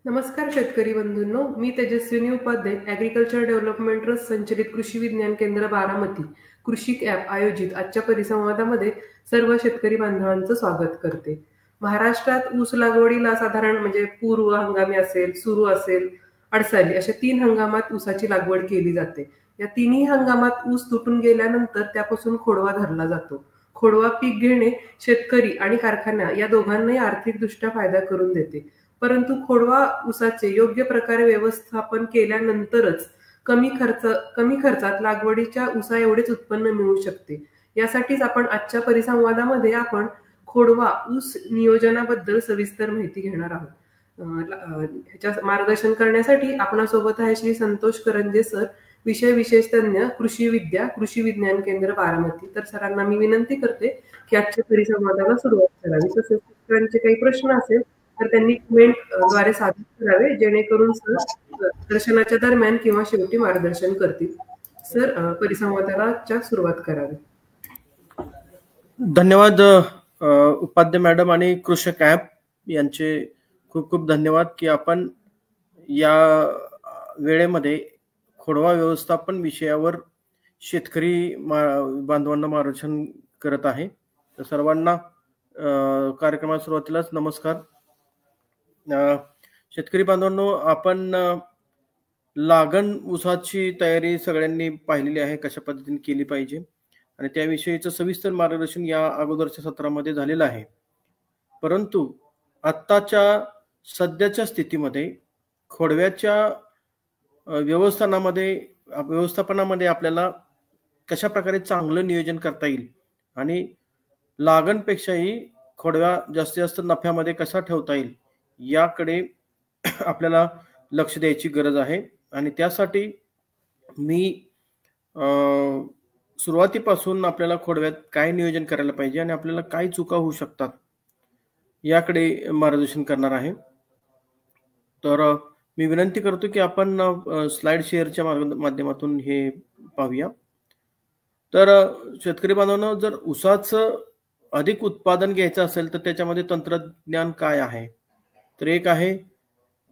नमस्कार शेतकरी बंधूंनो, मी Tejaswini Upadhyay, agriculture development trust संचलित कृषी विज्ञान केंद्र बारामती कृषी ॲप आयोजित आजच्या परिसंवादामध्ये सर्व शेतकरी बांधवांचं स्वागत करते. महाराष्ट्रात ऊस लागवडीला साधारण पूर्व हंगामी असेल, सुरू असेल, अडसाली अशा 3 हंगामात ऊसाची लागवड केली जाते. या तिन्ही हंगामात ऊस तुटून गेल्यानंतर त्यापासून खोडवा धरला जातो. खोडवा पीक घेणे शेतकरी आणि कारखाना या दोघांनाही आर्थिकदृष्ट्या फायदा करून देते. परंतु खोडवा ऊसाचे योग्य प्रकारे व्यवस्थापन केल्यानंतरच कमी खर्चात लागवडीच्या ऊसा एवढेच उत्पन्न मिळू शकते. यासाठीच आपण आजच्या परिसंवादामध्ये आपण खोडवा ऊस नियोजनाबद्दल सविस्तर माहिती घेणार आहोत. ह्याच्या मार्गदर्शन करण्यासाठी आपणासोबत आहे श्री संतोष करंजे सर, विषय विशेष तज्ञ, कृषी विज्ञान केंद्र बारामती. तर सरांना मी विनंती करते की आजच्या परिसंवादाला सुरुवात करावी. तसेच शेतकऱ्यांचे काही प्रश्न असेल तर त्यांनी कमेंट द्वारे सादर करावे, जेणेकरून सर दर्शनाच्या दरम्यान किंवा शेवटी मार्गदर्शन करतील. सर, परिसंवादाला सुरुवात करावी. धन्यवाद उपाध्याय मॅडम आणि कृषक ॲप यांचे खूप खूप धन्यवाद की आपण या वेळेमध्ये खोडवा व्यवस्थापन विषयावर शेतकरी बांधवांना मार्गदर्शन करत आहे. तर सर्वांना कार्यक्रमाच्या सुरुवातीलाच नमस्कार. शेतकरी बांधवांनो, आपण लागण ऊसाची तयारी सगळ्यांनी पाहिलेली आहे, कशा पद्धतीने केली पाहिजे, आणि त्याविषयीचं सविस्तर मार्गदर्शन या अगोदरच्या सत्रामध्ये झालेलं आहे. परंतु आत्ताच्या सध्याच्या स्थितीमध्ये खोडव्याच्या व्यवस्थापनामध्ये आपल्याला कशा प्रकारे चांगलं नियोजन करता येईल आणि लागणपेक्षाही खोडव्या जास्तीत जास्त नफ्यामध्ये कसा ठेवता येईल याकडे आपल्याला लक्ष द्यायची गरज आहे. आणि त्यासाठी मी सुरुवातीपासून आपल्याला खोडव्यात काय नियोजन करायला पाहिजे आणि आपल्याला काय चुका होऊ शकतात याकडे मार्गदर्शन करणार आहे. तर मी विनंती करतो की आपण स्लाइड शेअरच्या माध्यमातून हे पाहूया. तर शेतकरी बांधवांनो, जर ऊसाचं अधिक उत्पादन घ्यायचं असेल तर त्याच्यामध्ये तंत्रज्ञान काय आहे, तर एक आहे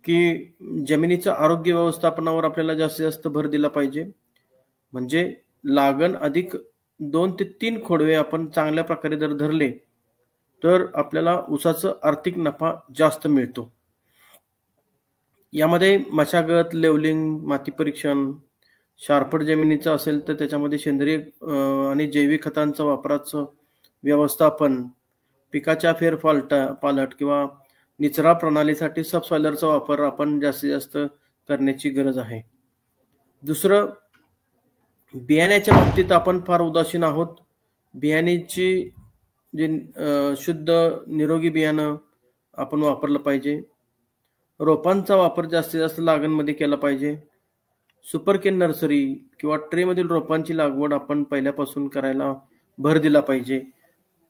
की जमिनीचं आरोग्य व्यवस्थापनावर आपल्याला जास्तीत जास्त भर दिला पाहिजे. म्हणजे लागण अधिक 2 ते 3 खोडवे आपण चांगल्या प्रकारे जर धरले तर आपल्याला ऊसाचं आर्थिक नफा जास्त मिळतो. यामध्ये मशागत, लेवलिंग, माती परीक्षण, शारपट जमिनीचं असेल तर त्याच्यामध्ये सेंद्रिय आणि जैविक खतांचं वापराचं व्यवस्थापन, पिकाच्या पालट किंवा निचरा प्रणालीसाठी सबसॉयलरचा वापर आपण जास्तीत जास्त करण्याची गरज आहे. दुसरं, बियाण्याच्या बाबतीत आपण फार उदासीन आहोत. बियाण्याची जे शुद्ध निरोगी बियाणं आपण वापरलं पाहिजे. रोपांचा वापर जास्तीत जास्त लागणमध्ये केला पाहिजे. सुपरकेन नर्सरी किंवा ट्रेमधील रोपांची लागवड आपण पहिल्यापासून करायला भर दिला पाहिजे.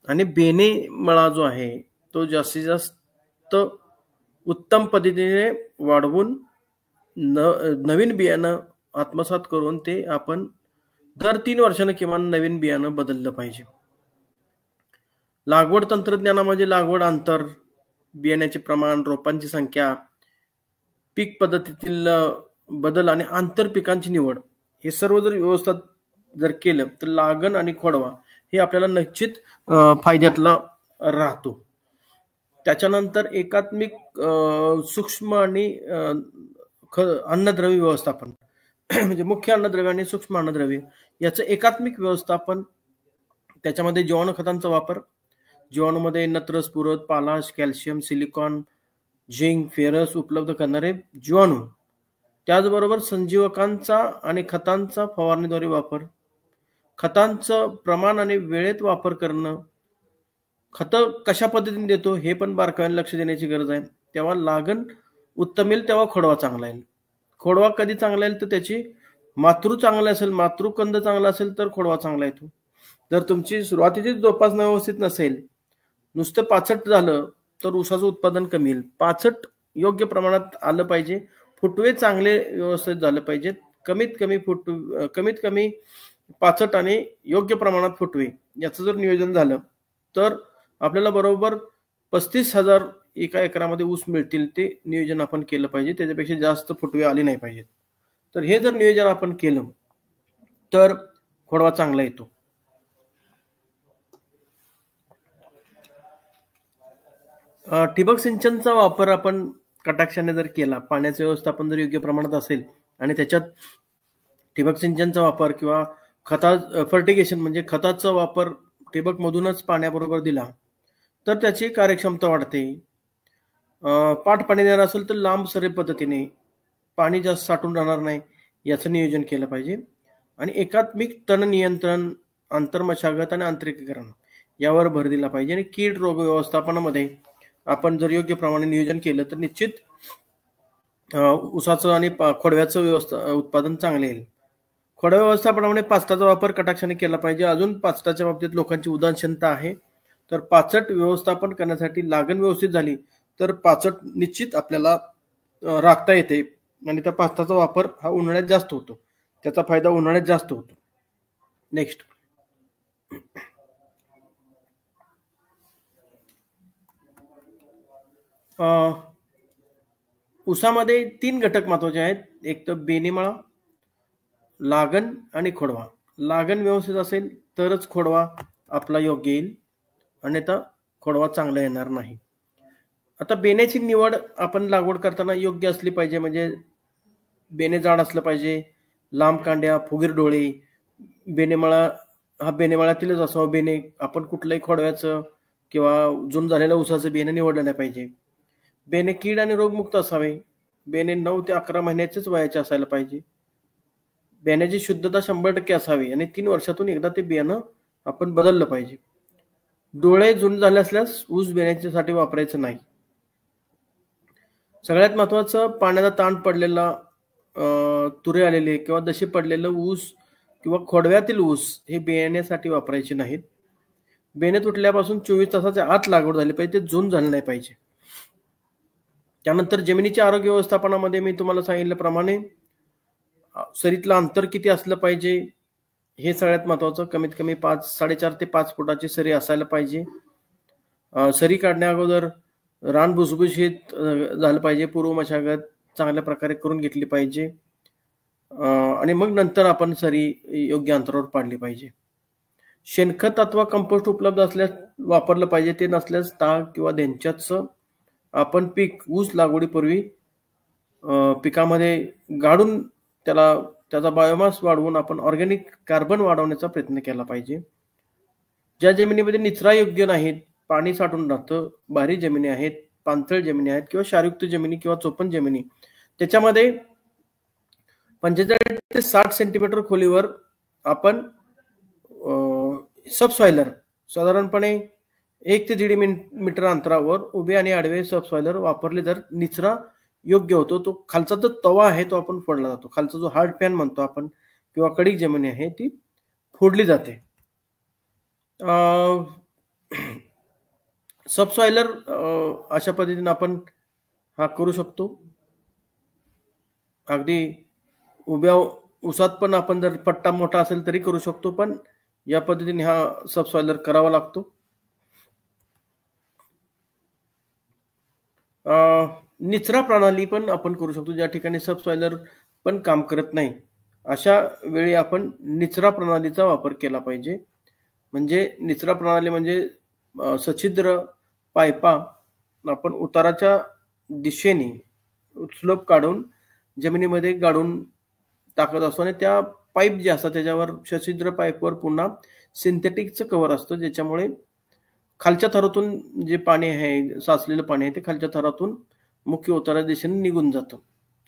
आणि बेने मळा जो आहे तो जास्तीत जास्त उत्तम पद्धतीने वाढवून नवीन बियाणं आत्मसात करून ते आपण दर 3 वर्षांना किमान नवीन बियाणं बदललं पाहिजे. लागवड तंत्रज्ञानामध्ये लागवड अंतर, बियाण्याचे प्रमाण, रोपांची संख्या, पीक पद्धतीतील बदल आणि आंतर पिकांची निवड, हे सर्व जर व्यवस्थित जर केलं तर लागण आणि खोडवा हे आपल्याला निश्चित फायद्यातला राहतो. त्याच्यानंतर एकात्मिक सूक्ष्म आणि अन्नद्रव्य व्यवस्थापन म्हणजे मुख्य अन्नद्रव्य आणि सूक्ष्म अन्नद्रव्य याचं एकात्मिक व्यवस्थापन. त्याच्यामध्ये जीवाणू खतांचा वापर, जीवाणूमध्ये नत्र, स्फुरद, पालाश, कॅल्शियम, सिलिकॉन, झिंक, फेरस उपलब्ध करणारे जीवाणू, त्याचबरोबर संजीवकांचा आणि खतांचा फवारणीद्वारे वापर, खतांचं प्रमाण आणि वेळेत वापर करणं, खतं कशा पद्धतीने देतो हे पण बारकाईने लक्ष देण्याची गरज आहे. तेव्हा लागण उत्तम येईल तेव्हा खोडवा चांगला येईल. खोडवा कधी चांगला येईल तर त्याची मातृ चांगला असेल, मातृकंद चांगला असेल तर खोडवा चांगला येतो. जर तुमची सुरुवातीची जोपासना व्यवस्थित नसेल, नुसतं पाचट झालं तर ऊसाचं उत्पादन कमी येईल. पाचट योग्य प्रमाणात आलं पाहिजे, फुटवे चांगले व्यवस्थित झाले पाहिजेत. कमीत कमी पाचट आणि योग्य प्रमाणात फुटवे याचं जर नियोजन झालं तर आपल्याला बरोबर 35,000 एका एकरामध्ये ऊस मिळतील ते नियोजन आपण केलं पाहिजे. त्याच्यापेक्षा जास्त फुटवे आले नाही पाहिजेत. तर हे जर नियोजन आपण केलं तर खोडवा चांगला येतो. ठिबक सिंचनचा वापर आपण कटाक्षाने जर केला, पाण्याचं व्यवस्थापन जर योग्य प्रमाणात असेल आणि त्याच्यात ठिबक सिंचनचा वापर किंवा फर्टिगेशन म्हणजे खताचा वापर ठिबक मधूनच पाण्याबरोबर दिला तर त्याची कार्यक्षमता वाढते. पाठ पाणी देणार असेल तर लांब सरे पद्धतीने पाणी जास्त साठून राहणार नाही याचं नियोजन केलं पाहिजे. आणि एकात्मिक तण नियंत्रण, आंतरमशागत आणि आंतरिकीकरण यावर भर दिला पाहिजे. आणि कीड रोग व्यवस्थापनामध्ये आपण जर योग्य प्रमाणे नियोजन केलं तर निश्चित ऊसाचं आणि खोडव्याचं उत्पादन चांगले येईल. खोडव्या व्यवस्थापनामध्ये पाचटाचा वापर कटाक्षाने केला पाहिजे. अजून पाचटाच्या बाबतीत लोकांची उदासीनता आहे. तर पाचट व्यवस्थापन करण्यासाठी लागण व्यवस्थित झाली तर पाचट निश्चित आपल्याला राखता येते आणि त्या पाचटाचा वापर हा उन्हाळ्यात जास्त होतो, त्याचा फायदा उन्हाळ्यात जास्त होतो. नेक्स्ट, ऊसामध्ये 3 घटक महत्वाचे आहेत. एक तर बेणेमळा, लागण आणि खोडवा. लागण व्यवस्थित असेल तरच खोडवा आपला योग्य येईल आणि आता खोडवा चांगला येणार नाही. आता बेण्याची निवड आपण लागवड करताना योग्य असली पाहिजे. म्हणजे बेणे जाड असलं पाहिजे, लांब कांड्या, फुगीर डोळे. बेणेमळा हा बेणेमळ्यातीलच असावा. बेणे आपण कुठल्याही खोडव्याचं किंवा जून झालेल्या ऊसाचं बेणे निवडलं नाही पाहिजे. बेणे कीड आणि रोगमुक्त असावे. बेणे 9 ते 11 महिन्याचेच वयाचे असायला पाहिजे. बेण्याची शुद्धता 100% असावी आणि 3 वर्षातून एकदा ते बियाणं आपण बदललं पाहिजे. डोळे जुन झाले असल्यास ऊस बेण्याच्यासाठी वापरायचं नाही. सगळ्यात महत्वाचं, पाण्याचा ताण पडलेला, तुरे आलेले किंवा दशी पडलेलं ऊस किंवा खोडव्यातील ऊस हे बियाण्यासाठी वापरायचे नाहीत. बेणे तुटल्यापासून 24 तासाच्या आत लागवड झाली पाहिजे, ते जून झाले नाही पाहिजे. त्यानंतर जमिनीच्या आरोग्य व्यवस्थापनामध्ये मी तुम्हाला सांगितल्याप्रमाणे सरीतलं अंतर किती असलं पाहिजे हे सगळ्यात महत्वाचं. कमीत कमी 4.5 ते 5 फुटाची सरी असायला पाहिजे. सरी काढण्या अगोदर रान भुसभुशीत झालं पाहिजे. पूर्व मशागत चांगल्या प्रकारे करून घेतली पाहिजे आणि मग नंतर आपण सरी योग्य अंतरावर पाडली पाहिजे. शेणखत अथवा कंपोस्ट उपलब्ध असल्यास वापरलं पाहिजे. ते नसल्यास ताग किंवा धेंच्याचं आपण पीक ऊस लागवडीपूर्वी पिकामध्ये गाडून त्याचा बायोमास वाढवून आपण ऑर्गॅनिक कार्बन वाढवण्याचा प्रयत्न केला पाहिजे. ज्या जमिनीमध्ये निचरा योग्य नाहीत, पाणी साठून राहतं, भारी जमिनी आहेत, पाणथळ जमिनी आहेत किंवा क्षारयुक्त जमिनी किंवा चोपण जमिनी, त्याच्यामध्ये 45 ते 60 सेंटीमीटर खोलीवर आपण सबसॉइलर साधारणपणे 1 ते 1.5 मीटर अंतरावर उभे आणि आडवे सबसॉइलर वापरले तर निचरा योग्य होतो. तो खालचा जो तवा आहे तो आपण फोडला जातो. खालचा जो हार्ड पॅन म्हणतो आपण किंवा कडक जमिनी आहे ती फोडली जाते. सबसॉइलर अशा पद्धतीने आपण हा करू शकतो. अगदी उभ्या ऊसात पण आपण जर पट्टा मोठा असेल तरी करू शकतो, पण या पद्धतीने हा सबसॉइलर करावा लागतो. निचरा प्रणाली पण आपण करू शकतो. ज्या ठिकाणी सबसॉइलर पण काम करत नाही अशा वेळी आपण निचरा प्रणालीचा वापर केला पाहिजे. म्हणजे निचरा प्रणाली म्हणजे सछिद्र पायपा आपण उताराच्या दिशेने स्लोप काढून जमिनीमध्ये गाडून टाकत असतो आणि त्या पाईप जे असतात त्याच्यावर सछिद्र पाईपवर पुन्हा सिंथेटिकचं कव्हर असतं, ज्याच्यामुळे खालच्या थरातून जे पाणी आहे, साचलेलं पाणी आहे, ते खालच्या थरातून मुख्य उताराच्या दिशेने निघून जातं.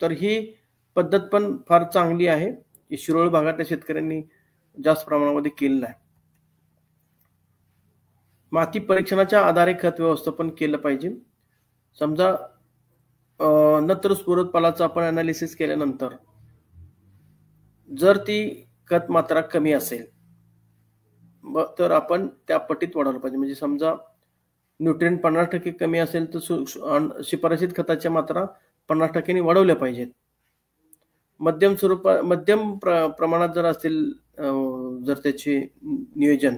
तर ही पद्धत पण फार चांगली आहे. शिरोळ भागातल्या शेतकऱ्यांनी जास्त प्रमाणामध्ये केलेलं आहे. माती परीक्षणाच्या आधारे खत व्यवस्थापन केलं पाहिजे. समजा नत्र स्फुरदपालाचं आपण अनालिसिस केल्यानंतर जर ती खत मात्रा कमी असेल तर आपण त्या पटीत वाढवलं पाहिजे. म्हणजे समजा न्यूट्रिएंट 50% कमी असेल तर शिफारसीत खताच्या मात्रा 50% वाढवल्या पाहिजेत. मध्यम प्रमाणात जर असतील जर त्याचे नियोजन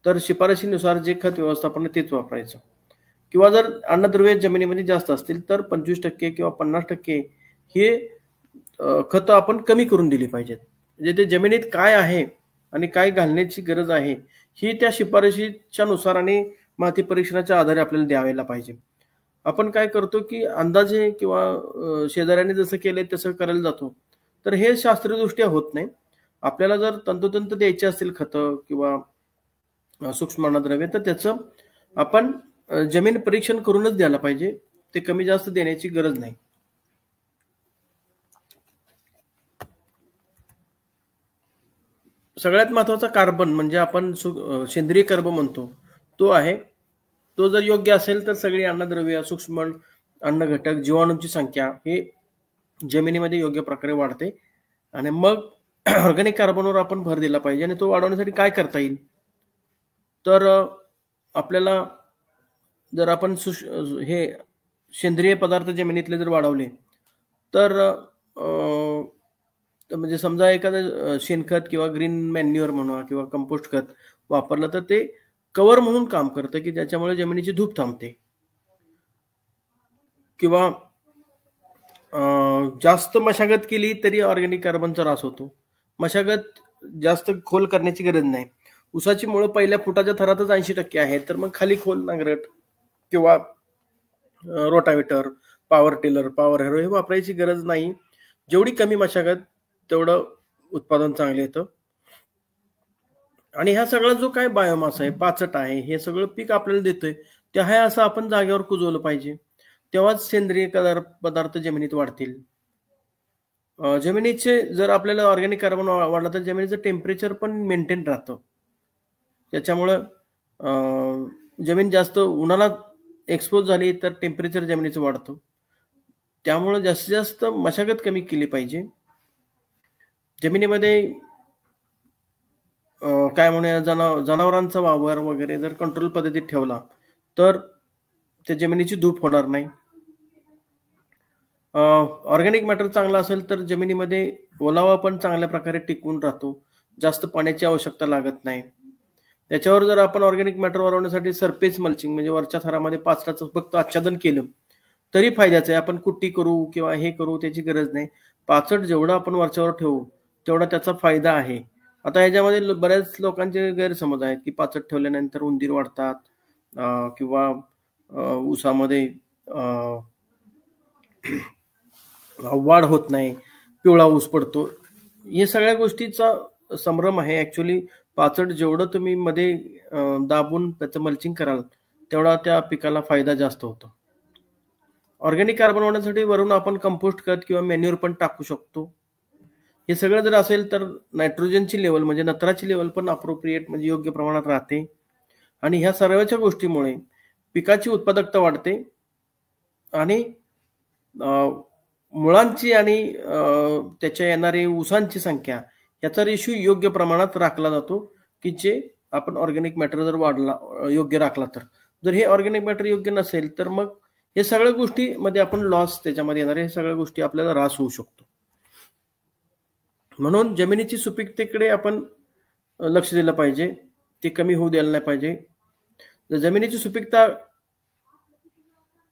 तर शिफारशीनुसार जे खत व्यवस्थापन तेच वापरायचं. किंवा जर अन्नद्रव्य जमिनीमध्ये जास्त असतील तर 25% किंवा 50% हे खतं आपण कमी करून दिली पाहिजेत. म्हणजे ते जमिनीत काय आहे आणि काय घालण्याची गरज आहे ही त्या शिफारशीच्या नुसार आणि माती परीक्षणाच्या आधारे आपल्याला द्यायला पाहिजे. आपण काय करतो की अंदाजे किंवा शेजाऱ्याने जसं केलंय तसं करायला जातो, तर हे शास्त्रीयदृष्ट्या होत नाही. आपल्याला जर तंतोतंत द्यायची असतील खतं किंवा सूक्ष्म अन्नद्रव्य तर त्याचं आपण जमीन परीक्षण करूनच द्यायला पाहिजे. ते कमी जास्त देण्याची गरज नाही. सगळ्यात महत्वाचा कार्बन म्हणजे आपण सेंद्रिय कर्ब म्हणतो तो आहे. तो जर योग्य असेल तर सगळी अन्नद्रव्य, सूक्ष्म अन्न घटक, जीवाणूंची संख्या हे जमिनीमध्ये योग्य प्रकारे वाढते. आणि मग ऑर्गॅनिक कार्बनवर आपण भर दिला पाहिजे. आणि तो वाढवण्यासाठी काय करता येईल तर आपल्याला जर आपण हे सेंद्रिय पदार्थ जमिनीतले जर वाढवले तर म्हणजे समजा एखादं शेणखत किंवा ग्रीन मॅन्युअर म्हणा किंवा कंपोस्ट खत वापरलं तर ते कव्हर म्हणून काम करतं की त्याच्यामुळे जमिनीची धूप थांबते. किंवा जास्त मशागत केली तरी ऑर्गॅनिक कार्बनचा ऱ्हास होतो. मशागत जास्त खोल करण्याची गरज नाही. ऊसाची मुळं पहिल्या फुटाच्या थरातच 80% आहे, तर मग खाली खोल नांगरट किंवा rotavator, power tiller, power Harrow हे वापरायची गरज नाही. जेवढी कमी मशागत तेवढं उत्पादन चांगलं येतं. आणि ह्या सगळा जो काय बायोमास आहे, पाचट आहे, हे सगळं पीक आपल्याला देतोय ते आहे असं आपण जागेवर कुजवलं पाहिजे. तेव्हाच सेंद्रिय पदार्थ जमिनीत वाढतील. जमिनीचे जर आपल्याला ऑर्गॅनिक कार्बन वाढला तर जमिनीचं टेम्परेचर पण मेंटेन राहतं. त्याच्यामुळं जमीन जास्त उन्हाला एक्सपोज झाली तर टेम्परेचर जमिनीचं वाढतं. त्यामुळे जास्तीत जास्त मशागत कमी केली पाहिजे. जमिनीमध्ये काय म्हणूया जनावरांचा वावर वगैरे जर कंट्रोल पद्धतीत ठेवला तर त्या जमिनीची धूप होणार नाही. ऑर्गॅनिक मॅटर चांगला असेल तर जमिनीमध्ये ओलावा पण चांगल्या प्रकारे टिकून राहतो. जास्त पाण्याची आवश्यकता लागत नाही. त्याच्यावर जर आपण ऑर्गॅनिक मॅटर वाढवण्यासाठी सरफेस मल्चिंग म्हणजे वरच्या थरामध्ये पाचटाचं फक्त आच्छादन केलं तरी फायद्याचं आहे. आपण कुट्टी करू किंवा हे करू त्याची गरज नाही. पाचट जेवढं आपण वरच्यावर ठेवू तेवढा त्याचा फायदा आहे. आता ह्याच्यामध्ये बऱ्याच लोकांचे गैरसमज आहेत की पाचट ठेवल्यानंतर उंदीर वाढतात किंवा ऊसामध्ये वाढ होत नाही, पिवळा ऊस पडतो. हे सगळ्या गोष्टीचा संभ्रम आहे. ऍक्च्युली पाचट जेवढं तुम्ही मध्ये दाबून त्याचं मल्चिंग कराल तेवढा त्या पिकाला फायदा जास्त होतो. ऑर्गॅनिक कार्बन वाढवण्यासाठी वरून आपण कंपोस्ट खत किंवा मॅन्युअर पण टाकू शकतो. हे सगळं जर असेल तर नायट्रोजनची लेवल म्हणजे नत्राची लेवल पण अप्रोप्रिएट म्हणजे योग्य प्रमाणात राहते. आणि ह्या सर्वच्या गोष्टीमुळे पिकाची उत्पादकता वाढते आणि मुळांची आणि त्याच्या येणारी ऊसांची संख्या याचा रेशो योग्य प्रमाणात राखला जातो की जे आपण ऑर्गॅनिक मॅटर जर वाढला योग्य राखला तर. जर हे ऑर्गॅनिक मॅटर योग्य नसेल तर मग हे सगळ्या गोष्टीमध्ये आपण लॉस त्याच्यामध्ये येणारे हे सगळ्या गोष्टी आपल्याला ऱ्हास होऊ शकतो. म्हणून जमिनीची सुपीकतेकडे आपण लक्ष दिलं पाहिजे. ते कमी होऊ द्यायला नाही पाहिजे. जर जमिनीची सुपीकता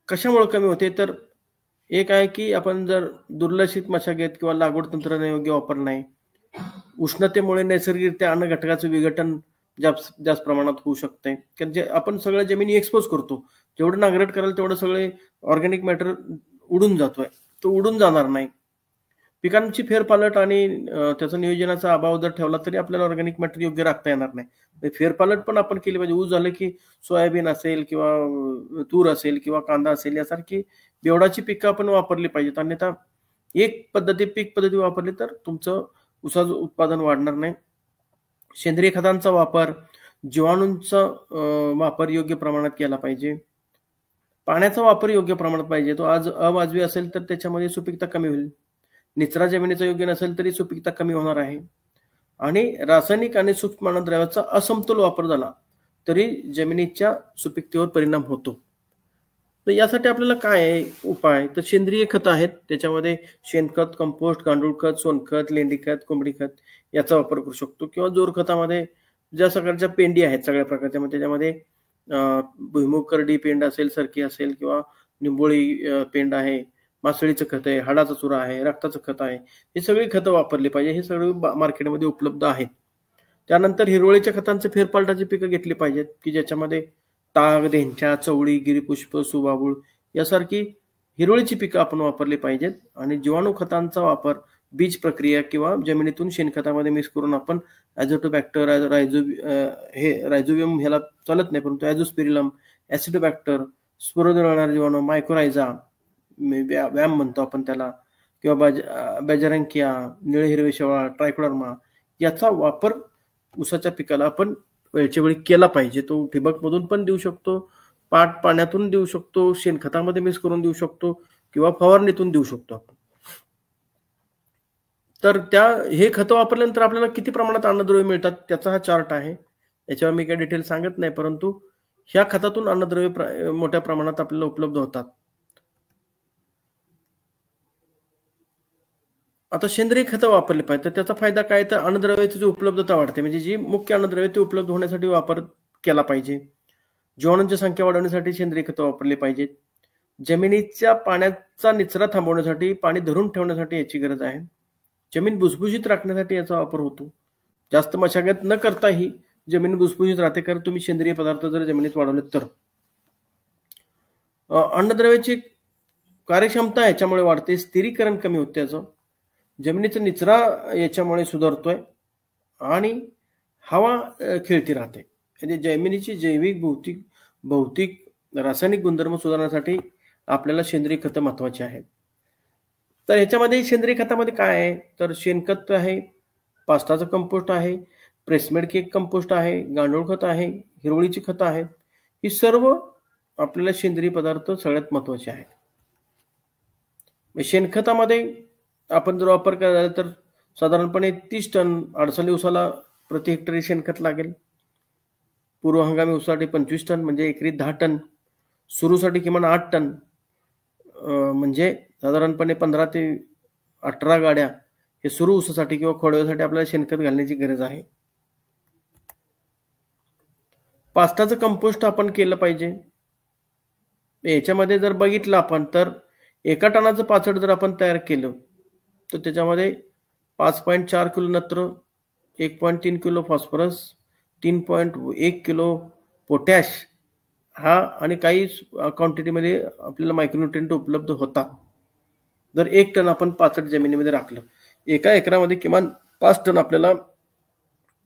कशामुळे कमी होते तर एक आहे की आपण जर दुर्लक्षित मशागत किंवा लागवड तंत्रज्ञान योग्य वापर नाही, उष्णतेमुळे नैसर्गिकरित्या अन्न घटकाचं विघटन जास्त प्रमाणात होऊ शकते. कारण जे आपण सगळ्या जमिनी एक्सपोज करतो, जेवढं नांगरट कराल तेवढं सगळे ऑर्गॅनिक मॅटर उडून जातोय. तो उडून जाणार नाही. पिकांची फेरपालट आणि त्याचा नियोजनाचा अभाव जर ठेवला तरी आपल्याला ऑर्गॅनिक मॅटर योग्य राखता येणार नाही. फेरपालट पण आपण केली पाहिजे. ऊस झालं की सोयाबीन असेल किंवा तूर असेल किंवा कांदा असेल यासारखी बेवडाची पिकं आपण वापरली पाहिजेत. अन्यथा एक पीक पद्धती वापरली तर तुमचं ऊसाचं उत्पादन वाढणार नाही. सेंद्रिय खतांचा वापर, जीवाणूंचा वापर योग्य प्रमाणात केला पाहिजे. पाण्याचा वापर योग्य प्रमाणात पाहिजे. तो आज अवाजवी असेल तर त्याच्यामध्ये सुपीकता कमी होईल. निचरा जमिनीचा योग्य नसेल तरी सुपीकता कमी होणार आहे. आणि रासायनिक आणि सूक्ष्म अन्नद्रव्याचा असमतोल वापर झाला तरी जमिनीच्या सुपीकतेवर परिणाम होतो. तर यासाठी आपल्याला काय आहे उपाय तर सेंद्रिय खत आहेत. त्याच्यामध्ये शेणखत, कंपोस्ट, गांडूळ खत, सोनखत, लेंडी खत, कोंबडी खत याचा वापर करू शकतो. किंवा जोर खतामध्ये ज्या सगळ्याच्या पेंडी आहेत सगळ्या प्रकारच्या त्याच्यामध्ये भुईमुग करडी पेंड असेल, सरकी असेल किंवा निंबोळी पेंड आहे, मासळीचं खत आहे, हाडाचा चुरा आहे, रक्ताचं खत आहे, हे सगळी खतं वापरली पाहिजे. हे सगळे मार्केटमध्ये उपलब्ध आहेत. त्यानंतर हिरवळीच्या खतांचे फेरपालटाची पिकं घेतली पाहिजेत की ज्याच्यामध्ये ताग, धेंच्या, चवळी, गिरीपुष्प, सुबाबूळ यासारखी हिरवळीची पिकं आपण वापरली पाहिजेत. आणि जीवाणू खतांचा वापर बीज प्रक्रिया किंवा जमिनीतून शेणखतामध्ये मिक्स करून आपण ॲझोटोबॅक्टर, रायझोबियम ह्याला चालत नाही परंतु ॲझोस्पिरिलम, ॲसिडोबॅक्टर, स्पोरोदरणारे जीवाणू, मायक्रोरायझा, व्याम म्हणतो आपण त्याला, किंवा बॅजरंकिया, निळे हिरवे शेवाळ, ट्रायकोडर्मा याचा वापर ऊसाच्या पिकाला आपण वेळच्या वेळी केला पाहिजे. तो ठिबकमधून पण देऊ शकतो, पाण्यातून देऊ शकतो, शेणखतामध्ये मिक्स करून देऊ शकतो किंवा फवारणीतून देऊ शकतो आपण. तर हे खतं वापरल्यानंतर आपल्याला किती प्रमाणात अन्नद्रव्य मिळतात त्याचा हा चार्ट आहे. याच्यावर मी काही डिटेल सांगत नाही परंतु ह्या खतातून अन्नद्रव्य मोठ्या प्रमाणात आपल्याला उपलब्ध होतात. आता सेंद्रिय खतं वापरली पाहिजे तर त्याचा फायदा काय, तर अन्नद्रव्याची जी उपलब्धता वाढते. म्हणजे जी मुख्य अन्नद्रव्य ती उपलब्ध होण्यासाठी वापर केला पाहिजे. जीवाणूंची संख्या वाढवण्यासाठी सेंद्रिय खतं वापरली पाहिजेत. जमिनीच्या पाण्याचा निचरा थांबवण्यासाठी, पाणी धरून ठेवण्यासाठी याची गरज आहे. जमीन भुसभुशीत राखण्यासाठी याचा वापर होतो. जास्त मशागत न करताही जमीन भुसभुशीत राहते कारण तुम्ही सेंद्रिय पदार्थ जर जमिनीत वाढवले तर. अन्नद्रव्याची कार्यक्षमता याच्यामुळे वाढते, स्थिरीकरण कमी होते, त्याचं जमिनीचा निचरा याच्यामुळे सुधारतोय आणि हवा खेळती राहते. म्हणजे जमिनीची जैविक, भौतिक, रासायनिक गुणधर्म सुधारण्यासाठी आपल्याला सेंद्रिय खतं महत्वाची आहेत. तर ह्याच्यामध्ये सेंद्रिय खतामध्ये काय आहे, तर शेणखत आहे, पास्ताचं कंपोस्ट आहे, प्रेसमेड केक कंपोस्ट आहे, गांडूळ खत आहे, हिरवळीची खतं आहेत. ही सर्व आपल्याला सेंद्रिय पदार्थ सगळ्यात महत्वाचे आहेत. शेणखतामध्ये आपण जर वापर करायला तर साधारणपणे 30 टन अडसाली ऊसाला प्रति हेक्टरी शेणखत लागेल. पूर्व हंगामी ऊसासाठी 25 टन म्हणजे एकरी 10 टन. सुरूसाठी किमान 8 टन म्हणजे साधारणपणे 15 ते 18 गाड्या हे सुरू ऊसासाठी किंवा खोडव्यासाठी आपल्याला शेणखत घालण्याची गरज आहे. पास्ताचं कंपोस्ट आपण केलं पाहिजे. याच्यामध्ये जर बघितलं आपण तर 1 टनाचं पाचड जर आपण तयार केलं तर त्याच्यामध्ये 5.4 किलो नत्र, 1.3 किलो फॉस्फरस, 3.1 किलो पोटॅश हा आणि काही क्वांटिटीमध्ये आपल्याला मायक्रोन्यूट्रिएंट उपलब्ध होतात. जर 1 टन आपण पाचड जमिनीमध्ये राखलं, एका एकरामध्ये किमान 5 टन आपल्याला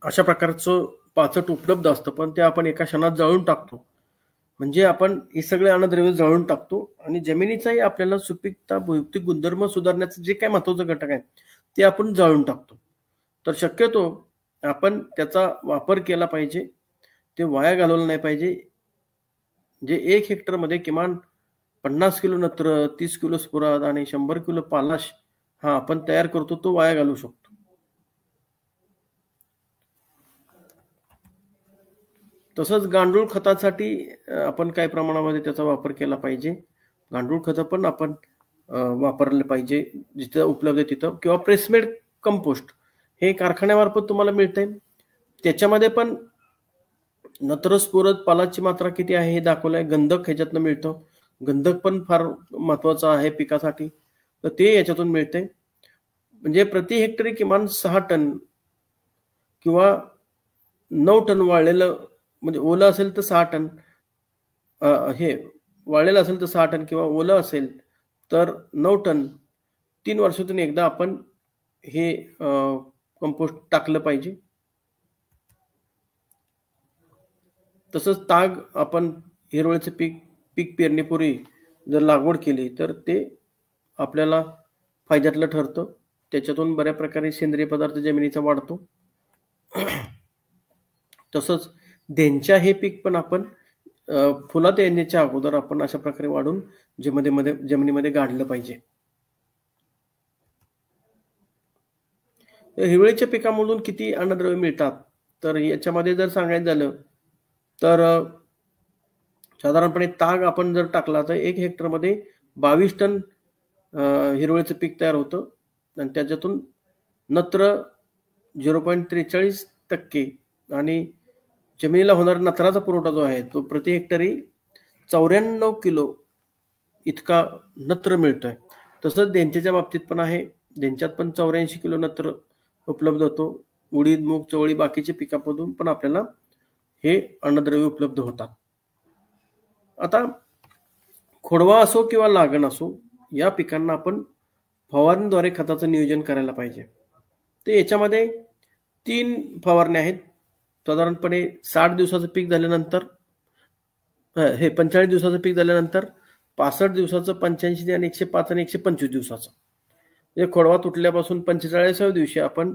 अशा प्रकारचं पाचट उपलब्ध असतं. पण ते आपण एका क्षणात जाळून टाकतो. म्हणजे आपण हे सगळे अन्नद्रव्य जाळून टाकतो आणि जमिनीचाही आपल्याला सुपीकता, भौतिक गुणधर्म सुधारण्याचं जे काही महत्वाचं घटक आहे ते आपण जाळून टाकतो. तर शक्यतो आपण त्याचा वापर केला पाहिजे, ते वाया घालवलं नाही पाहिजे. जे 1 हेक्टरमध्ये किमान 50 किलो नत्र, 30 किलो स्फुराद आणि 100 किलो पालाश हा आपण तयार करतो तो वाया घालू शकतो. तसंच गांडूळ खतासाठी आपण काही प्रमाणामध्ये त्याचा वापर केला पाहिजे. गांडूळ खतं पण आपण वापरले पाहिजे जिथं उपलब्ध आहे तिथं. किंवा प्रेसमेड कंपोस्ट हे कारखान्यामार्फत तुम्हाला मिळतंय. त्याच्यामध्ये पण नत्र, स्फुरद, पालाची मात्रा किती आहे हे दाखवलंय. गंधक ह्याच्यातनं मिळतं. गंधक पण फार महत्वाचं आहे पिकासाठी, तर ते याच्यातून मिळतंय. म्हणजे प्रति हेक्टरी किमान 6 टन किंवा 9 टन वाळलेलं, म्हणजे ओलं असेल तर 6 टन, हे वाळलेलं असेल तर 6 टन किंवा ओलं असेल तर 9 टन 3 वर्षातून एकदा आपण हे कंपोस्ट टाकलं पाहिजे. तसंच ताग आपण हिरवळीचं पीक पेरणीपूर्वी जर लागवड केली तर ते आपल्याला फायद्यातलं ठरतं. त्याच्यातून बऱ्या प्रकारे सेंद्रिय पदार्थ जमिनीचा वाढतो. तसंच धेंच्या हे पीक पण आपण फुलात येण्याच्या अगोदर आपण अशा प्रकारे वाढून जमिनीमध्ये गाडलं पाहिजे. हिरवळीच्या पिकामधून किती अन्नद्रव्य मिळतात तर याच्यामध्ये जर सांगायचं झालं तर साधारणपणे ताग आपण जर टाकला तर 1 हेक्टरमध्ये 22 टन हिरवळीचं पीक तयार होतं आणि त्याच्यातून नत्र 0.43% आणि जमिनीला होणारा नत्राचा पुरवठा जो आहे तो प्रति हेक्टरी 94 किलो इतका नत्र मिळतोय. तसंच देंच्याच्या बाबतीत पण आहे. देंच्यात पण 84 किलो नत्र उपलब्ध होतो. उडीद, मूग, चवळी बाकीचे पिकांमधून पण आपल्याला हे अन्नद्रव्य उपलब्ध होतात. आता खोडवा असो किंवा लागण असो, या पिकांना आपण फवारणीद्वारे खताचं नियोजन करायला पाहिजे. ते याच्यामध्ये 3 फवारण्या आहेत. साधारणपणे 60 दिवसाचं पीक झाल्यानंतर, हे 45 दिवसाचं पीक झाल्यानंतर, 65 दिवसाचं, 85 आणि 105 आणि 125 दिवसाचं. म्हणजे खोडवा तुटल्यापासून 45व्या दिवशी आपण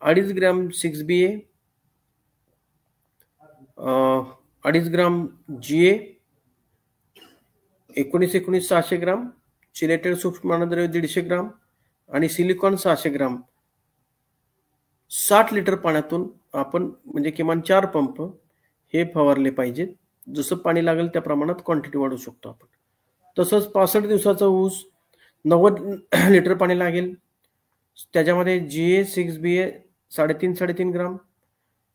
2.5 ग्रॅम 6BA, 2.5 ग्राम GA, 19-19 600 ग्राम, चिलेटेड सूक्ष्म अन्नद्रव्य 150 ग्राम आणि सिलिकॉन 600 ग्राम 60 लिटर पाण्यातून आपण म्हणजे किमान 4 पंप हे फवारले पाहिजेत. जसं पाणी लागेल त्या प्रमाणात क्वांटिटी वाढवू शकतो आपण. तसंच 65 दिवसाचा ऊस 90 लिटर पाणी लागेल. त्याच्यामध्ये GA 6BA 3.5 ग्राम,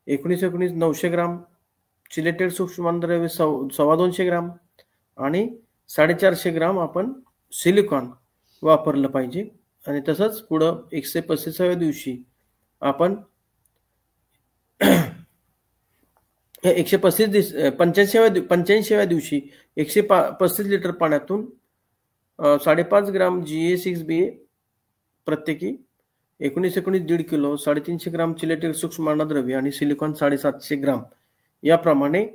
19-19 900 ग्राम, चिलेटेड सूक्ष्म अन्नद्रव्य 225 ग्राम आणि 450 ग्राम आपण सिलिकॉन वापरलं पाहिजे. आणि तसंच पुढं 135व्या दिवशी आपण 85व्या दिवशी 135 लिटर पाण्यातून 5.5 ग्राम GA 6BA प्रत्येकी, 19-19 1.5 किलो, 350 ग्राम चिलेटेड सूक्ष्म अन्नद्रव्य आणि सिलिकॉन 750 ग्राम याप्रमाणे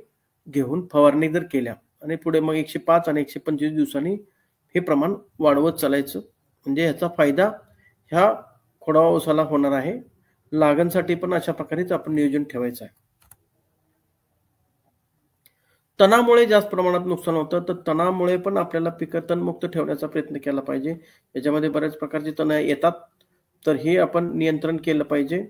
घेऊन फवारणी जर केल्या आणि पुढे मग 105 आणि 125 दिवसांनी हे प्रमाण वाढवत चालायचं. म्हणजे ह्याचा फायदा ह्या खोडवा ऊसाला होणार आहे. लागणसाठी पण अशा प्रकारेच आपण नियोजन ठेवायचं आहे. तणामुळे जास्त प्रमाणात नुकसान होतं, तर तणामुळे पण आपल्याला पिकं तणमुक्त ठेवण्याचा प्रयत्न केला पाहिजे. याच्यामध्ये बऱ्याच प्रकारची तण येतात, तर हे आपण नियंत्रण केलं पाहिजे.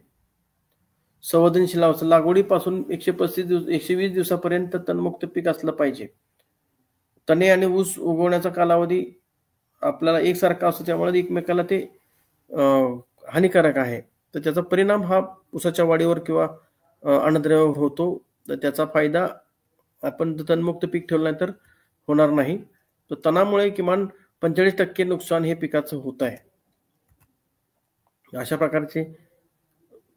संवेदनशील अवस्था लागवडीपासून 120 दिवसापर्यंत तणमुक्त पीक असलं पाहिजे. तणे आणि ऊस उगवण्याचा कालावधी आपल्याला एकसारखा असतो, त्यामुळे एकमेकाला ते हानिकारक आहे. तर त्याचा परिणाम हा ऊसाच्या वाढीवर किंवा अन्नद्रव्यावर होतो. तर त्याचा फायदा आपण तणमुक्त पीक ठेवल्यानंतर होणार नाही. तर तणामुळे किमान 45% नुकसान हे पिकाचं होत आहे. अशा प्रकारचे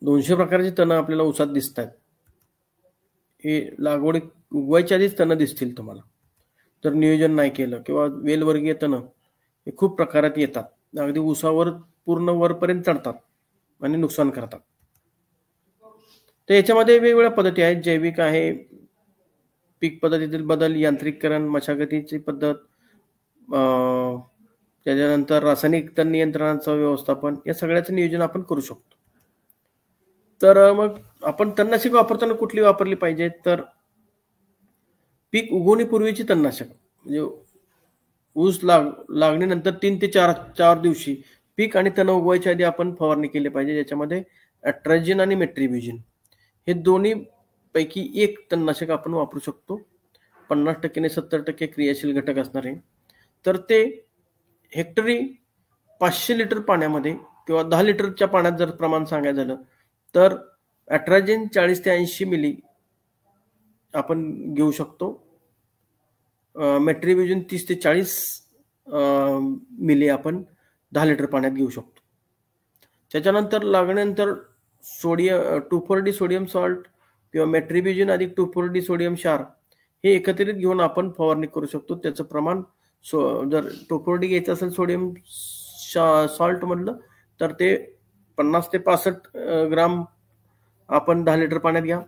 200 प्रकारचे तण आपल्याला ऊसात दिसत आहेत. हे लागवडी उगवायच्या आधीच तण दिसतील तुम्हाला. तर नियोजन नाही केलं किंवा वेलवर्गीय तण हे खूप प्रकारात येतात, अगदी ऊसावर पूर्ण वरपर्यंत चढतात आणि नुकसान करतात. तर याच्यामध्ये वेगवेगळ्या पद्धती आहेत. जैविक आहे, पीक पद्धतीतील बदल, यांत्रिकीकरण, मशागतीची पद्धत, त्याच्यानंतर रासायनिक तण नियंत्रणाचं व्यवस्थापन, या सगळ्याचं नियोजन आपण करू शकतो. तर मग आपण तणनाशक वापरताना कुठली वापरली पाहिजे, तर पीक उगवणीपूर्वीची तणनाशक म्हणजे ऊस लागणीनंतर 3 ते 4 दिवशी पीक आणि तण उगवायच्या आधी आपण फवारणी केली पाहिजे. ज्याच्यामध्ये अट्राजिन आणि मेट्रिब्युजिन हे दोन्ही पैकी एक तणनाशक आपण वापरू शकतो. 50% ने 70% क्रियाशील घटक असणार आहे. तर ते हेक्टरी 500 लिटर पाण्यामध्ये किंवा 10 लिटरच्या पाण्यात जर प्रमाण सांगायचं झालं तर अट्राजिन 40 ते 80 मिली आपण घेऊ शकतो. मेट्रिब्युजिन 30 ते 40 मिली आपण 10 लिटर पाण्यात घेऊ शकतो. त्याच्यानंतर लागण्यानंतर सोडियम 2,4-D सोडियम सॉल्ट किंवा मेट्रिब्युजिन अधिक 2,4-D सोडियम क्षार हे एकत्रित घेऊन आपण फवारणी करू शकतो. त्याचं प्रमाण जर 2,4-D घ्यायचं असेल सोडियम सॉल्ट मधलं तर ते 50 ते 65 ग्राम आपण 10 लिटर पाण्यात घ्या.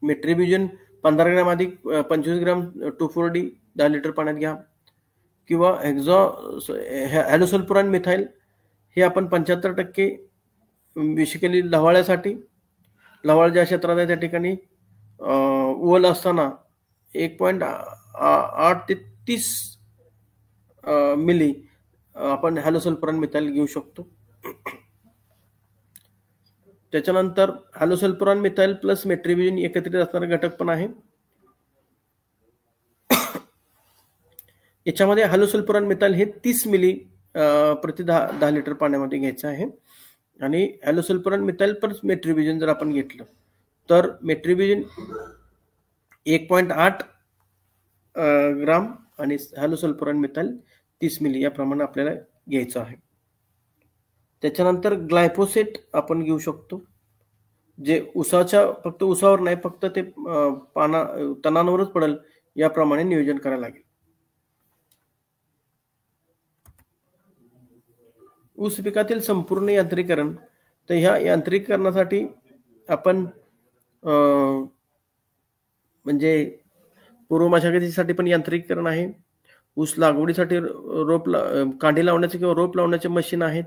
मेट्रिब्युजिन 15 ग्राम अधिक 25 ग्राम 2,4-D 10 लिटर पाण्यात घ्या. किंवा हॅलोसल्फुरान मिथाइल हे आपण 75% बेसिकली लवाळ्यासाठी, लवाळ ज्या क्षेत्रात आहे त्या ठिकाणी ओल असताना 1.8 ते 30 मिली आपण हॅलोसल्फुरान मिथाइल घेऊ शकतो. त्याच्यानंतर हॅलोसल्फुरान मिथाइल प्लस मेट्रिब्युजिन एकत्रित असणारे घटक पण आहे. याच्यामध्ये हॅलोसल्फुरान मिथाइल हे 30 मिली प्रति 10 लिटर पाण्यामध्ये घ्यायचं आहे. आणि हॅलोसल्फुरान मिथाइल प्लस मेट्रिब्युजिन जर आपण घेतलं तर मेट्रिबिजिन 1.8 ग्राम आणि हॅलोसल्फ्युरान मिथाइल 30 मिली या प्रमाणे आपल्याला घ्यायचं आहे. त्याच्यानंतर ग्लायफोसेट आपण घेऊ शकतो, जे फक्त ऊसावर नाही, फक्त ते तणांवरच पडेल याप्रमाणे नियोजन करायला लागेल. ऊस पिकातील संपूर्ण यांत्रिकीकरण. तर ह्या यांत्रिकीकरणासाठी आपण म्हणजे पूर्व मशागतीसाठी पण यांत्रिकीकरण आहे. ऊस लागवडीसाठी कांडी लावण्याचे किंवा रोप लावण्याचे मशीन आहेत.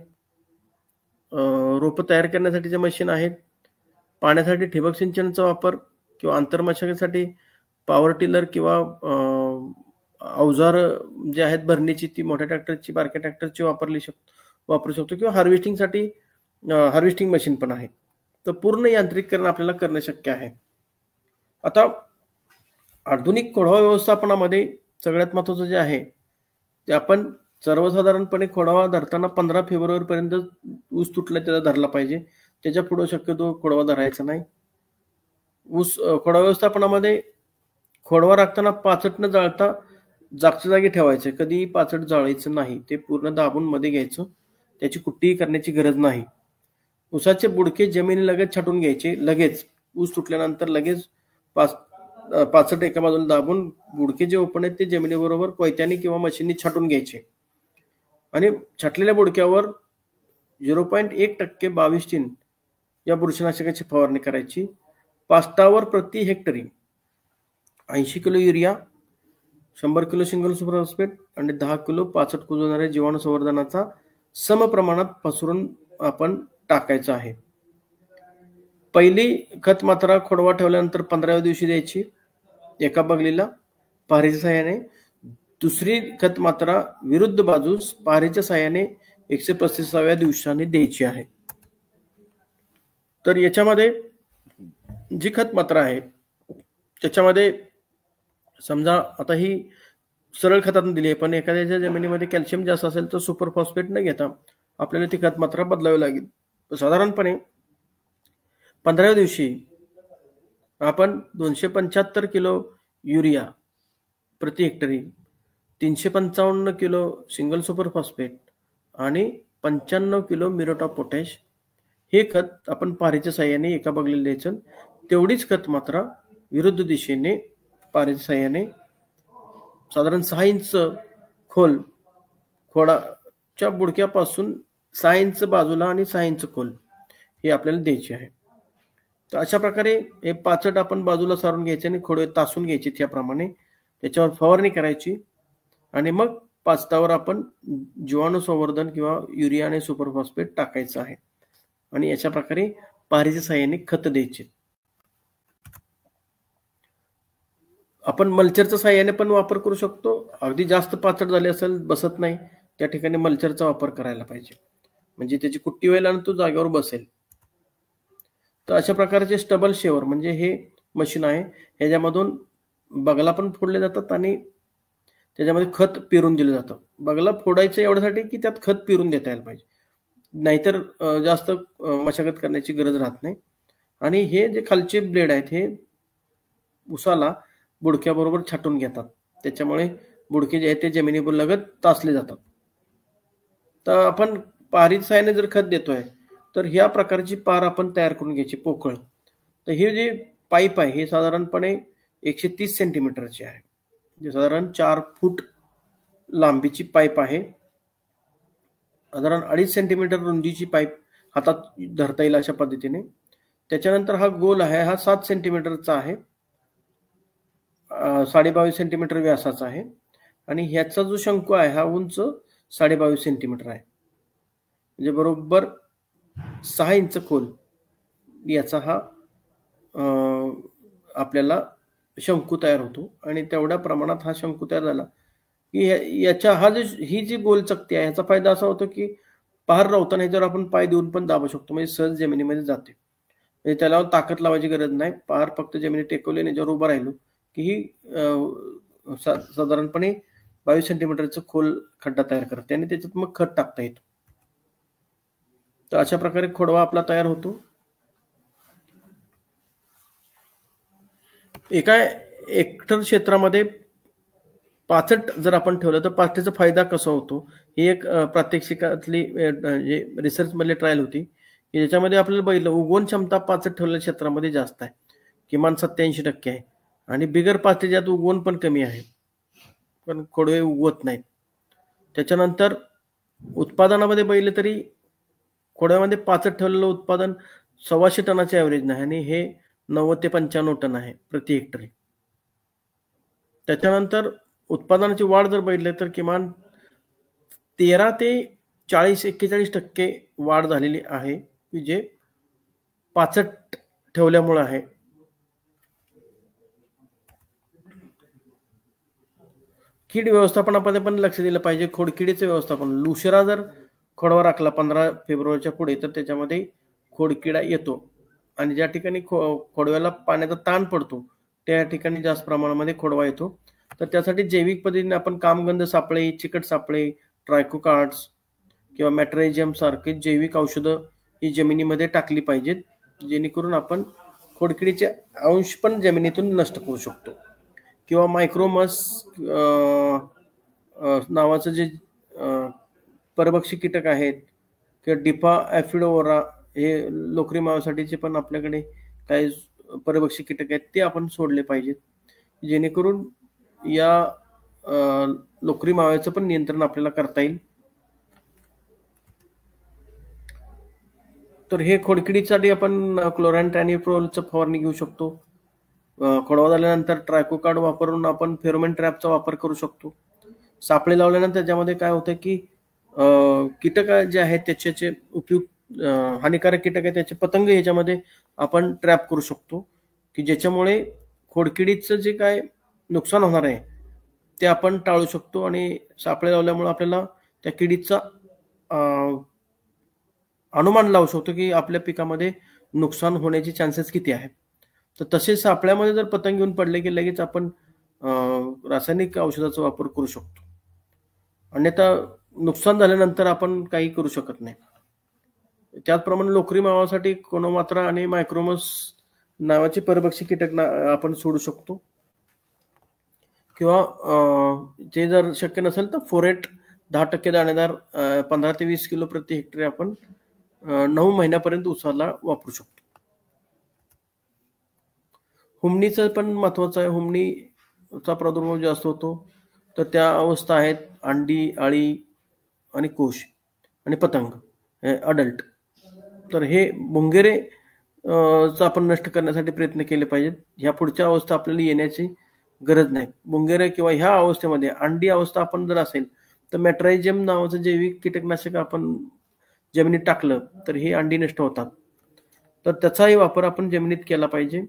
रोप तयार करण्यासाठीचे मशीन आहेत. पाण्यासाठी ठिबक सिंचनाचा वापर किंवा आंतरमशागतीसाठी पॉवर टिलर किंवा अवजार जे आहेत भरणीची, ती मोठ्या ट्रॅक्टरची, बारक्या ट्रॅक्टरची वापरू शकतो किंवा हार्वेस्टिंग मशीन पण आहे. तर पूर्ण यांत्रिकीकरण आपल्याला करणं शक्य आहे. आता आधुनिक खोडवा व्यवस्थापनामध्ये सगळ्यात महत्वाचं जे आहे ते आपण सर्वसाधारणपणे खोडवा धरताना 15 फेब्रुवारी पर्यंत ऊस तुटला त्याला धरला पाहिजे. त्याच्या पुढे शक्यतो खोडवा धरायचा नाही. खोडवा व्यवस्थापनामध्ये खोडवा राखताना पाचट न जाळता जागच्या जागी ठेवायचं. कधी पाचट जाळायचं नाही. ते पूर्ण दाबून मध्ये घ्यायचं. त्याची कुट्टीही करण्याची गरज नाही. ऊसाचे बुडके जमिनीलगत छाटून घ्यायचे. लगेच ऊस तुटल्यानंतर लगेच पाचट एका बाजूला दाबून बुडके जे ओपन आहेत ते जमिनीबरोबर कोयत्याने किंवा मशीननी छाटून घ्यायचे आणि छाटलेल्या बुडक्यावर 0.1% 22 या बुरशीनाशकाची फवारणी करायची. पास्टावर प्रति हेक्टरी 80 kilo urea, 100 kilo single super phosphate आणि 10 किलो पाचट कुजवणाऱ्या जीवाणू संवर्धनाचा समप्रमाणात पसरून आपण टाकायचं आहे. पहिली खत मात्रा खोडवा ठेवल्यानंतर 15व्या दिवशी द्यायची एका बगलीला पारीच्या साहाय्याने. दुसरी खत मात्रा विरुद्ध बाजूस पारीच्या साहाय्याने 135व्या दिवसाने द्यायची आहे. तर याच्यामध्ये जी खत मात्रा आहे त्याच्यामध्ये समजा आता ही सरळ खतातून दिली आहे, पण एखाद्याच्या जमिनीमध्ये कॅल्शियम जास्त असेल तर सुपर फॉस्फेट न घेता आपल्याला ती खत मात्रा बदलावी लागेल. साधारणपणे 15व्या दिवशी आपण 275 किलो युरिया प्रति हेक्टरी, 355 किलो सिंगल सुपर फॉस्फेट आणि 95 किलो म्युरेट ऑफ पोटॅश हे खत आपण पारीच्या साहाय्याने एका बगलीला द्यायचं. तेवढीच खत मात्रा विरुद्ध दिशेने पारीच्या साहाय्याने साधारण 6 इंच खोल, खोडाच्या बुडक्यापासून 6 इंच बाजूला आणि 6 इंच खोल हे आपल्याला द्यायचे आहे. तर अशा प्रकारे हे पाचट आपण बाजूला सारून घ्यायचे आणि खोडे तासून घ्यायचे. त्याप्रमाणे त्याच्यावर फवारणी करायची आणि मग पाचटावर आपण जीवाणू संवर्धन किंवा युरिया आणि सुपर फॉस्फेट टाकायचं आहे आणि अशा प्रकारे पारीच्या साहाय्याने खत द्यायचे. आपण मल्चरच्या साहाय्याने पण वापर करू शकतो. अगदी जास्त पाचट झाले असेल, बसत नाही, त्या ठिकाणी मल्चरचा वापर करायला पाहिजे, म्हणजे त्याची कुट्टी व्हायला आणि तो जागेवर बसेल. तर अशा प्रकारचे स्टबल शेवर म्हणजे हे मशीन आहे. ह्याच्यामधून बगला पण फोडले जातात आणि त्याच्यामध्ये खत पेरून दिलं जातं. बगला फोडायचं एवढ्यासाठी की त्यात खत पेरून देता यायला पाहिजे, नाहीतर जास्त मशागत करण्याची गरज राहत नाही. आणि हे जे खालचे ब्लेड आहेत हे उसाला बुडक्याबरोबर छाटून घेतात, त्याच्यामुळे बुडके जे आहेत ते जमिनीवर लगत तासले जातात. तर आपण पारीच्या साहाय्याने जर खत देतोय तर ह्या प्रकारची पार आपण तयार करून घ्यायची पोकळ. तर हे जे पाईप आहे हे साधारणपणे 130 सेंटीमीटरची आहे, जे साधारण 4 फूट लांबीची पाईप आहे. साधारण 2.5 सेंटीमीटर रुंदीची पाईप हातात धरता येईल अशा पद्धतीने. त्याच्यानंतर हा गोल आहे, हा 7 सेंटीमीटरचा आहे, 22.5 सेंटीमीटर व्यासाचा आहे आणि ह्याचा जो शंकू आहे हा उंच 22.5 सेंटीमीटर आहे, म्हणजे बरोबर 6 इंच खोल याचा हा आपल्याला शंकू तयार होतो. आणि तेवढ्या प्रमाणात हा शंकू तयार झाला की याच्या ही जी गोल चकती आहे ह्याचा फायदा असा होतो की पार रावताना ह्याच्यावर आपण पाय देऊन पण दाबू शकतो, म्हणजे सहज जमिनीमध्ये जाते, म्हणजे त्याला ताकद लावायची गरज नाही. पार फक्त जमिनी टेकवली आणि याच्यावर उभा राहिलो की ही साधारणपणे 22 सेंटीमीटरचं खोल खड्डा तयार करते आणि त्याच्यात मग खत टाकता येतो. तर अशा प्रकारे खोडवा आपला तयार होतो. एका हेक्टर क्षेत्रामध्ये 65 जर आपण ठेवलं तर त्याचा फायदा कसा होतो, ही एक प्रात्यक्षिकातली रिसर्च मधली ट्रायल होती, की ज्याच्यामध्ये आपल्याला बघितलं उगवण क्षमता 65 ठेवलेल्या क्षेत्रामध्ये जास्त आहे, किमान 87% आहे, आणि बिगर 5 त्याच्यात उगवण पण कमी आहे, पण खोडवे उगवत नाहीत. त्याच्यानंतर उत्पादनामध्ये बघितलं तरी खोडव्यामध्ये 65 ठेवलेलं उत्पादन 125 टनाचे ॲव्हरेज नाही, आणि हे 90 ते 95 टन आहे प्रति हेक्टरी. त्याच्यानंतर उत्पादनाची वाढ जर बघितली तर किमान 13 ते 40-41% वाढ झालेली आहे, की जे 65 ठेवल्यामुळे आहे. कीड व्यवस्थापनामध्ये पण लक्ष दिलं पाहिजे. खोडकिडीचं व्यवस्थापन, उशिरा जर खोडवा राखला 15 फेब्रुवारीच्या पुढे तर त्याच्यामध्ये खोडकिडा येतो, आणि ज्या ठिकाणी खोडव्याला पाण्याचा ताण पडतो त्या ठिकाणी जास्त प्रमाणामध्ये खोडवा येतो. तर त्यासाठी जैविक पद्धतीने आपण कामगंध सापळे, चिकट सापळे, ट्रायकोकार्ड्स किंवा मॅट्रायझियम सारखे जैविक औषधं ही जमिनीमध्ये टाकली पाहिजेत, जेणेकरून आपण खोडकिडीचे अंश पण जमिनीतून नष्ट करू शकतो. किंवा मायक्रोमस नावाचं जे परभक्षी कीटक आहेत, किंवा डिफा ॲफिडोरा, हे लोकरी माव्यासाठीचे पण आपल्याकडे काही परभक्षी कीटक आहेत, ते आपण सोडले पाहिजेत, जेणेकरून या लोकरी माव्याचं पण नियंत्रण आपल्याला करता येईल. तर हे खोडकिडीसाठी आपण क्लोरॅनट्रॅनिप्रोलचं फवारणी घेऊ शकतो. खोडवा झाल्यानंतर ट्रायकोकार्ड वापरून आपण फेरोमेन ट्रॅपचा वापर करू शकतो. सापळे लावल्यानंतर त्याच्यामध्ये काय होतं की कीटक जे आहेत त्याचे उपयुक्त हानिकारक कीटक आहे त्याचे पतंग ह्याच्यामध्ये आपण ट्रॅप करू शकतो, की ज्याच्यामुळे खोडकिडीचं जे काय नुकसान होणार आहे ते आपण टाळू शकतो, आणि सापळे लावल्यामुळे आपल्याला त्या किडीचा अनुमान लावू शकतो की आपल्या पिकामध्ये नुकसान होण्याचे चान्सेस किती आहेत. तर तसेच सापळ्यामध्ये जर पतंग येऊन पडले की लगेच आपण रासायनिक औषधाचा वापर करू शकतो, अन्यथा नुकसान झाल्यानंतर आपण काही करू शकत नाही. त्याचप्रमाणे लोकरी मावासाठी कोनोमात्रा आणि मायक्रोमस नावाचे परभक्षी कीटक आपण सोडू शकतो, किंवा ते जर शक्य नसेल तर फोरेट 10% दाणेदार 15 ते 20 किलो प्रति हेक्टरी आपण 9 महिन्यापर्यंत उसाला वापरू शकतो. हुमणीचं पण महत्वाचं आहे. हुमणीचा प्रादुर्भाव जास्त होतो, तर त्या अवस्था आहेत अंडी, अळी आणि कोश आणि पतंग अडल्ट. तर हे भुंगेरे आपण नष्ट करण्यासाठी प्रयत्न केले पाहिजेत. ह्या पुढच्या अवस्था आपल्याला येण्याची गरज नाही. भुंगेरे किंवा ह्या अवस्थेमध्ये अंडी अवस्था आपण जर असेल तर मॅट्रायझियम नावाचं जैविक कीटकनाशक आपण जमिनीत टाकलं तर हे अंडी नष्ट होतात, तर त्याचाही वापर आपण जमिनीत केला पाहिजे.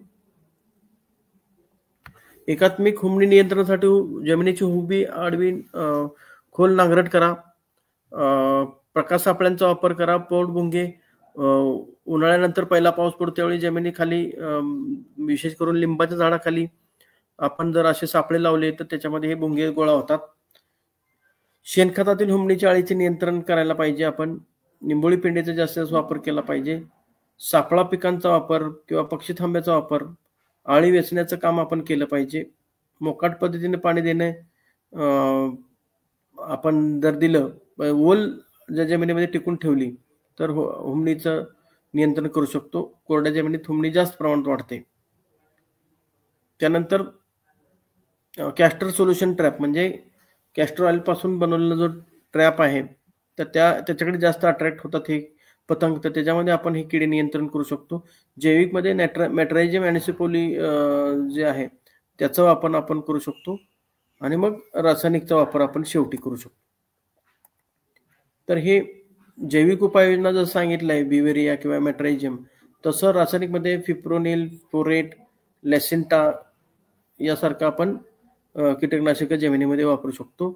एकात्मिक हुमणी नियंत्रणासाठी जमिनीची उभी आडवी खोल नांगरट करा, प्रकाश सापळ्यांचा वापर करा, पोटभुंगे उन्हाळ्यानंतर पहिला पाऊस पडतो त्यावेळी जमिनीखाली विशेष करून लिंबाच्या झाडाखाली आपण जर असे सापळे लावले तर त्याच्यामध्ये हे भुंगे गोळा होतात. शेणखतातील हुमणीच्या अळीचे नियंत्रण करायला पाहिजे आपण. निंबोळी पेंडीचा जास्त वापर केला पाहिजे. सापळा पिकांचा वापर किंवा पक्षी थांब्याचा वापर, आळी वेचण्याचं काम आपण केलं पाहिजे. मोकाट पद्धतीने पाणी देणे आपण जर दिलं, ओल ज्या जमिनीमध्ये टिकून ठेवली तर हुमणीचं नियंत्रण करू शकतो. कोरड्या जमिनीत हुमणी जास्त प्रमाणात वाढते. त्यानंतर कॅस्टर सोल्युशन ट्रॅप, म्हणजे कॅस्टर ऑइल पासून बनवलेला जो ट्रॅप आहे तर त्याच्याकडे जास्त अट्रॅक्ट होतात हे पतंग, तर त्याच्यामध्ये आपण हे किडे नियंत्रण करू शकतो. जैविक मध्ये मॅट्रायझियम अॅनिसिपोली जे आहे त्याचा वापर आपण करू शकतो, आणि मग रासायनिकचा वापर आपण शेवटी करू शकतो. तर हे जैविक उपाययोजना जसं सांगितलं आहे बिवेरिया किंवा मॅट्रायझियम, तसं रासायनिकमध्ये फिप्रोनिल, फोरेट, लॅसिंटा यासारखं आपण कीटकनाशक जमिनीमध्ये वापरू शकतो.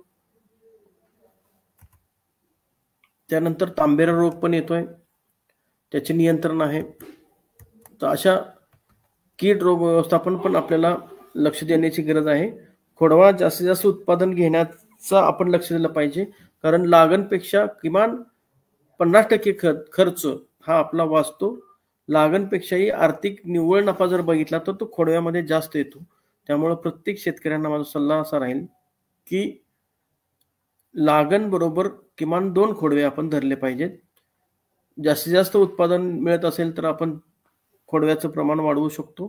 त्यानंतर तांबेरा रोग पण येतोय, त्याचे नियंत्रण आहे. तर अशा कीड रोग व्यवस्थापन पण आपल्याला लक्ष देण्याची गरज आहे. खोडवा जास्तीत जास्त उत्पादन घेण्याचा आपण लक्ष दिलं पाहिजे, कारण लागणपेक्षा किमान 50% खर्च हा आपला वाचतो. लागणपेक्षाही आर्थिक निव्वळ नफा जर बघितला तर तो खोडव्यामध्ये जास्त येतो. त्यामुळे प्रत्येक शेतकऱ्यांना माझा सल्ला असा राहील की लागण बरोबर किमान 2 खोडवे आपण धरले पाहिजेत. जास्तीत जास्त उत्पादन मिळत असेल तर आपण खोडव्याचं प्रमाण वाढवू शकतो.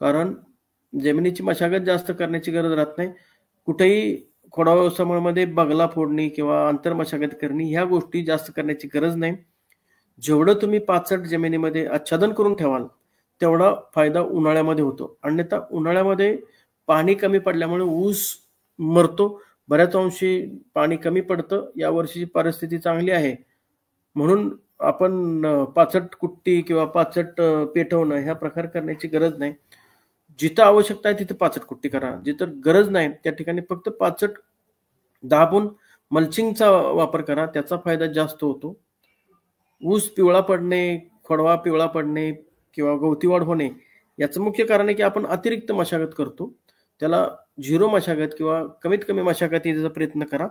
कारण जमिनीची मशागत जास्त करण्याची गरज राहत नाही. कुठेही खोडवा व्यवस्थापनामध्ये बगला फोडणी किंवा आंतर मशागत करणे ह्या गोष्टी जास्त करण्याची गरज नाही. जेवढं तुम्ही पाचट जमिनीमध्ये आच्छादन करून ठेवाल तेवढा फायदा उन्हाळ्यामध्ये होतो. अन्यथा उन्हाळ्यामध्ये पाणी कमी पडल्यामुळे ऊस मरतो. बऱ्याच अंशी पाणी कमी पडतं. या वर्षीची परिस्थिती चांगली आहे म्हणून आपण पाचट कुट्टी किंवा पाचट पेटवणं ह्या प्रकार करण्याची गरज नाही. जिथं आवश्यकता आहे तिथं पाचट कुट्टी करा. जिथं गरज नाही त्या ठिकाणी फक्त पाचट दाबून मल्चिंगचा वापर करा. त्याचा फायदा जास्त होतो. ऊस पिवळा पडणे, खोडवा पिवळा पडणे किंवा गवती वाढ होणे याचं मुख्य कारण आहे की आपण अतिरिक्त मशागत करतो. त्याला 0 मशागत किंवा कमीत कमी मशागतीचा प्रयत्न करा.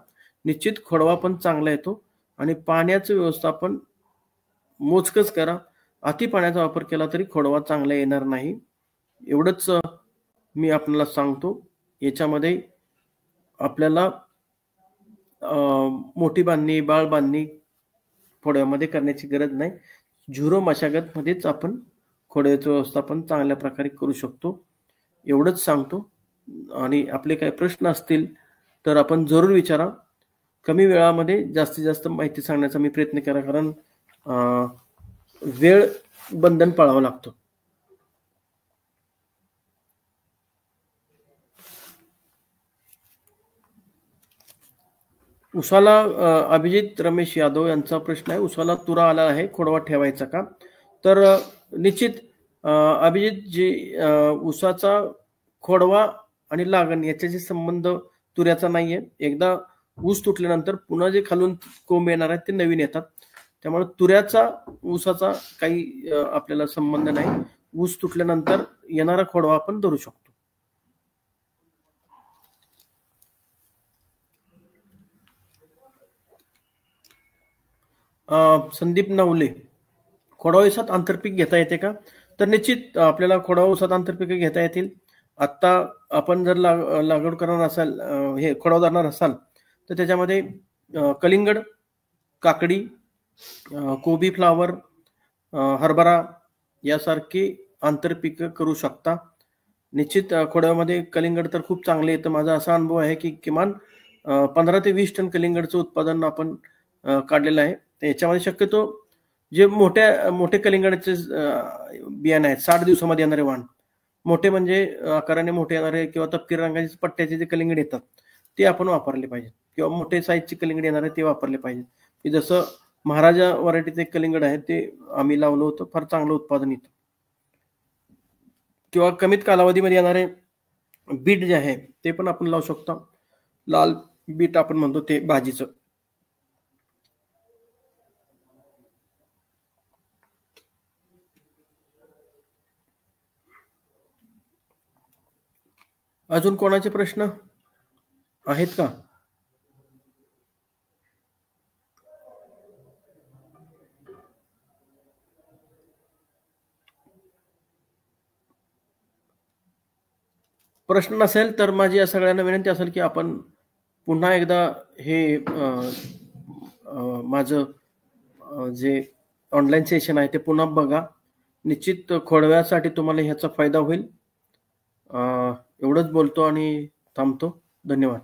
निश्चित खोडवा पण चांगला येतो आणि पाण्याचं व्यवस्थापन मोजकच करा. अति पाण्याचा वापर केला तरी खोडवा चांगला येणार नाही. एवढंच मी आपल्याला सांगतो. याच्यामध्ये आपल्याला मोठी बांधणी, बाळ बांधणी खोडव्यामध्ये करण्याची गरज नाही. 0 मशागत मध्येच आपण खोडव्याचं व्यवस्थापन चांगल्या प्रकारे करू शकतो. एवढंच सांगतो. आणि आपले काही प्रश्न असतील तर आपण जरूर विचारा. कमी वेळामध्ये जास्तीत जास्त माहिती सांगण्याचा मी प्रयत्न केला कारण वेळ बंधन पाळावं लागतं. उसाला अभिजित रमेश यादव यांचा प्रश्न आहे. उसाला तुरा आला आहे, खोडवा ठेवायचा का? तर निश्चित अभिजित जी उसाचा खोडवा आणि लागण याच्याशी संबंध तुऱ्याचा नाहीये. एकदा ऊस तुटल्यानंतर पुन्हा जे खालून कोंब येणार आहेत ते नवीन येतात. त्यामुळे तुऱ्याचा ऊसाचा काही आपल्याला संबंध नाही. ऊस तुटल्यानंतर येणारा खोडवा आपण धरू शकतो. संदीप नवले, खोडवा ऊसात आंतरपीक घेता येते का? तर निश्चित आपल्याला खोडवा ऊसात आंतरपीक घेता येतील. आता आपण जर लागवड करणार असाल, हे खोडवा धरणार असाल तर त्याच्यामध्ये कलिंगड, काकडी, कोबी फ्लावर, हरभरा यासारखी आंतरपीक करू शकता. निश्चित खोडव्यामध्ये कलिंगड तर खूप चांगले येतं. माझा असा अनुभव आहे की किमान 15 ते 20 टन कलिंगडचं उत्पादन आपण काढलेलं आहे. याच्यामध्ये शक्यतो जे मोठे कलिंगडचे बियाणे आहेत 60 दिवसामध्ये येणारे वाण, मोठे म्हणजे आकाराने मोठे येणारे किंवा तपकिरी रंगाचे पट्ट्याचे जे कलिंगड येतात ते आपण वापरले पाहिजे किंवा मोठे साईजचे कलिंगड येणारे ते वापरले पाहिजे. की जसं महाराजा व्हरायटीचे एक कलिंगड आहे ते आम्ही लावलं होतं. फार चांगलं उत्पादन येतं. किंवा कमीत कालावधीमध्ये येणारे बीट जे आहे ते पण आपण लावू शकतो. लाल बीट आपण म्हणतो ते भाजीचं. अजून कोणाचे प्रश्न आहेत का? प्रश्न नसेल तर माझी या सगळ्यांना विनंती असेल की आपण पुन्हा एकदा हे माझं जे ऑनलाईन सेशन आहे ते पुन्हा बघा. निश्चित खोडव्यासाठी तुम्हाला ह्याचा फायदा होईल. एवढंच बोलतो आणि थांबतो. धन्यवाद.